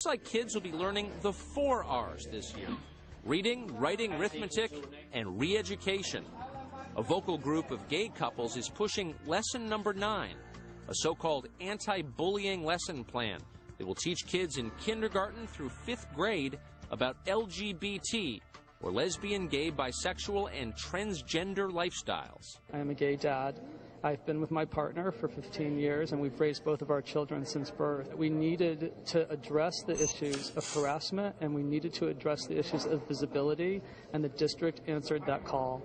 Looks like kids will be learning the 4 R's this year: reading, writing, arithmetic, and re-education. A vocal group of gay couples is pushing lesson number 9, a so-called anti-bullying lesson plan that will teach kids in kindergarten through 5th grade about LGBT, or lesbian, gay, bisexual, and transgender lifestyles. I am a gay dad. I've been with my partner for 15 years, and we've raised both of our children since birth. We needed to address the issues of harassment, and we needed to address the issues of visibility, and the district answered that call.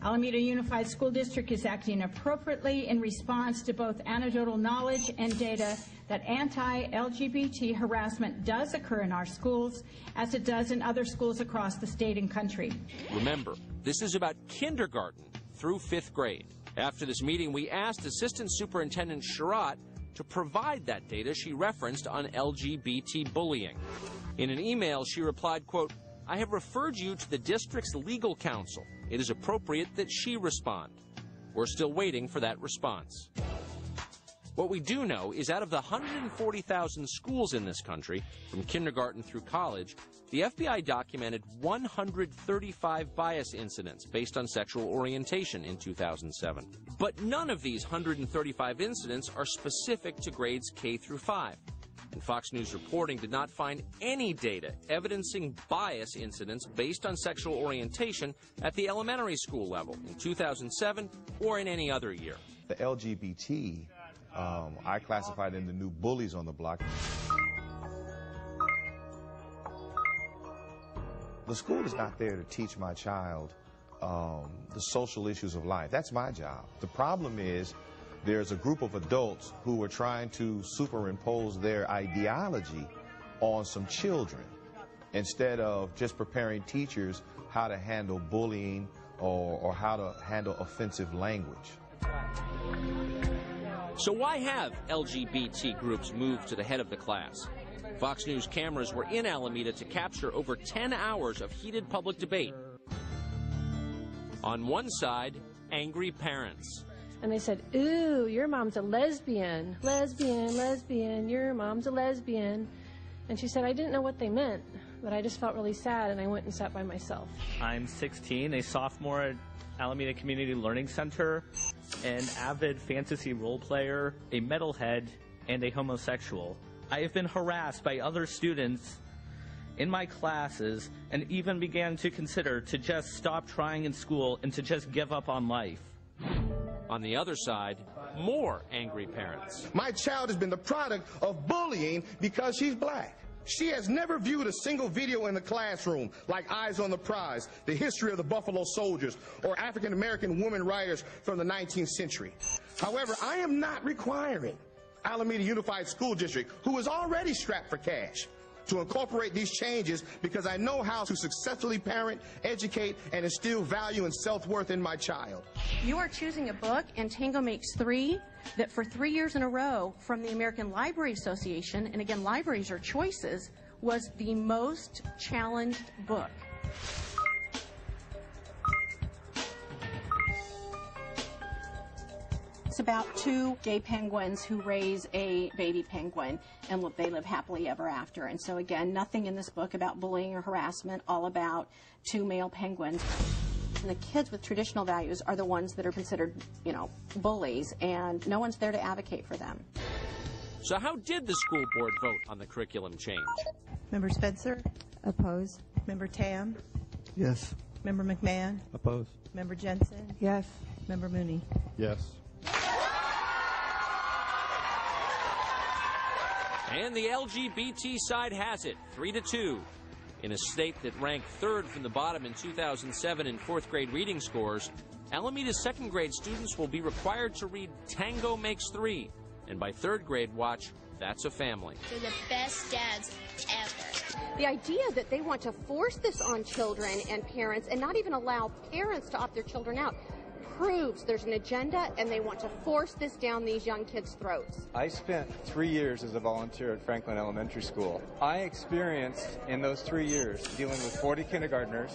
Alameda Unified School District is acting appropriately in response to both anecdotal knowledge and data that anti-LGBT harassment does occur in our schools, as it does in other schools across the state and country. Remember, this is about kindergarten through 5th grade. After this meeting, we asked Assistant Superintendent Sherratt to provide that data she referenced on LGBT bullying. In an email, she replied, quote, "I have referred you to the district's legal counsel. It is appropriate that she respond." We're still waiting for that response. What we do know is out of the 140,000 schools in this country, from kindergarten through college, the FBI documented 135 bias incidents based on sexual orientation in 2007. But none of these 135 incidents are specific to grades K through 5. And Fox News reporting did not find any data evidencing bias incidents based on sexual orientation at the elementary school level in 2007 or in any other year. The LGBT, I classified in the new bullies on the block. The school is not there to teach my child the social issues of life. That's my job. The problem is there's a group of adults who are trying to superimpose their ideology on some children instead of just preparing teachers how to handle bullying or how to handle offensive language. So why have LGBT groups moved to the head of the class? Fox News cameras were in Alameda to capture over 10 hours of heated public debate. On one side, angry parents. And they said, "Ooh, your mom's a lesbian. Lesbian, lesbian, your mom's a lesbian." And she said, "I didn't know what they meant, but I just felt really sad, and I went and sat by myself." I'm 16, a sophomore at Alameda Community Learning Center, an avid fantasy role player, a metalhead, and a homosexual. I have been harassed by other students in my classes and even began to consider to just stop trying in school and to just give up on life. On the other side, more angry parents. My child has been the product of bullying because she's black. She has never viewed a single video in the classroom like Eyes on the Prize, the history of the Buffalo Soldiers, or African American women writers from the 19th century. However, I am not requiring Alameda Unified School District, who is already strapped for cash, to incorporate these changes because I know how to successfully parent, educate, and instill value and self-worth in my child. You are choosing a book, and Tango Makes Three, that for 3 years in a row from the American Library Association, and again, libraries are choices, was the most challenged book. It's about 2 gay penguins who raise a baby penguin, and they live happily ever after. And so again, nothing in this book about bullying or harassment, all about 2 male penguins. And the kids with traditional values are the ones that are considered, bullies, and no one's there to advocate for them. So how did the school board vote on the curriculum change? Member Spencer? Oppose. Member Tam? Yes. Member McMahon? Oppose. Member Jensen? Yes. Member Mooney? Yes. And the LGBT side has it, 3-2. In a state that ranked 3rd from the bottom in 2007 in 4th grade reading scores, Alameda's 2nd grade students will be required to read Tango Makes Three. And by 3rd grade, watch That's a Family. They're the best dads ever. The idea that they want to force this on children and parents and not even allow parents to opt their children out proves there's an agenda, and they want to force this down these young kids' throats. I spent 3 years as a volunteer at Franklin Elementary School. I experienced in those 3 years dealing with 40 kindergartners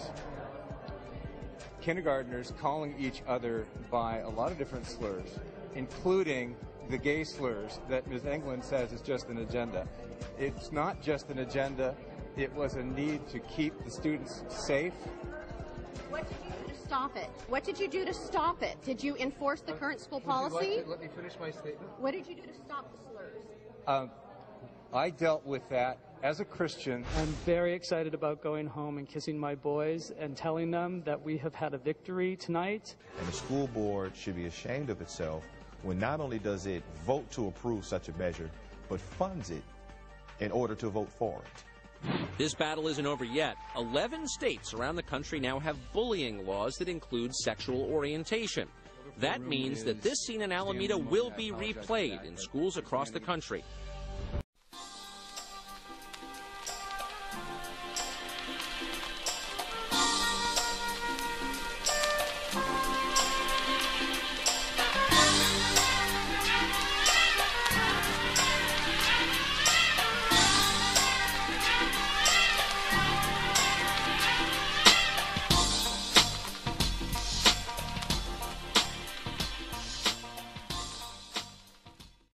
calling each other by a lot of different slurs, including the gay slurs that Ms. England says is just an agenda. It's not just an agenda. It was a need to keep the students safe. What did you do to stop it? What did you do to stop it? Did you enforce the current school policy? Let me finish my statement. What did you do to stop the slurs? I dealt with that as a Christian. I'm very excited about going home and kissing my boys and telling them that we have had a victory tonight. And the school board should be ashamed of itself when not only does it vote to approve such a measure, but funds it in order to vote for it. This battle isn't over yet. 11 states around the country now have bullying laws that include sexual orientation. That means that this scene in Alameda will be replayed in schools across the country.